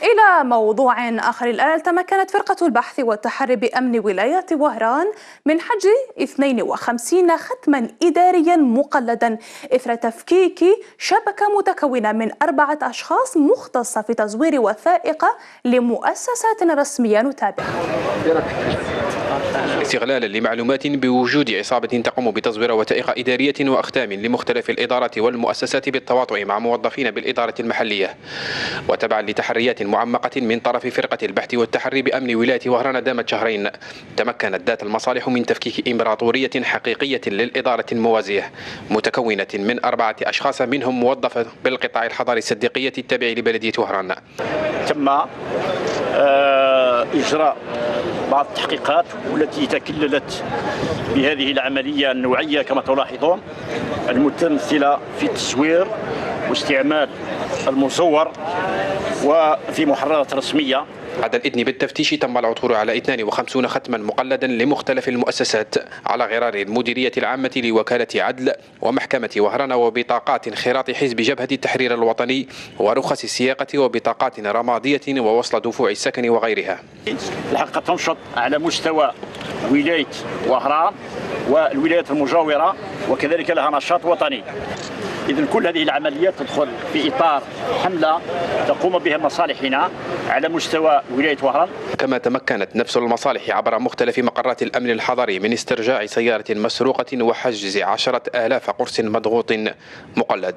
إلى موضوع آخر الآن، تمكنت فرقة البحث والتحري بأمن ولاية وهران من حجز 52 ختما إداريا مقلدا إثر تفكيك شبكة متكونة من 4 أشخاص مختصة في تزوير وثائق لمؤسسات رسمية. نتابع. استغلالا لمعلومات بوجود عصابة تقوم بتزوير وثائق إدارية وأختام لمختلف الإدارات والمؤسسات بالتواطؤ مع موظفين بالإدارة المحلية، وتبعا لتحريات معمقة من طرف فرقة البحث والتحري بأمن ولاية وهران دامت شهرين، تمكنت ذات المصالح من تفكيك إمبراطورية حقيقية للإدارة الموازية متكونة من 4 أشخاص، منهم موظف بالقطاع الحضاري الصديقية التابع لبلدية وهران. تم إجراء بعض التحقيقات والتي تكللت بهذه العملية النوعية كما تلاحظون، المتمثلة في التزوير واستعمال المزور وفي محررات رسمية. بعد الإذن بالتفتيش تم العثور على 52 ختما مقلدا لمختلف المؤسسات على غرار المديرية العامة لوكالة عدل ومحكمة وهران، وبطاقات خراط حزب جبهة التحرير الوطني ورخص السياقة وبطاقات رمادية ووصل دفوع السكن وغيرها. الحقيقة تنشط على مستوى ولاية وهران والولايات المجاورة، وكذلك لها نشاط وطني. إذن كل هذه العمليات تدخل في إطار حملة تقوم بها مصالحنا على مستوى ولاية وهران. كما تمكنت نفس المصالح عبر مختلف مقرات الأمن الحضري من استرجاع سيارة مسروقة وحجز 10,000 قرص مضغوط مقلد.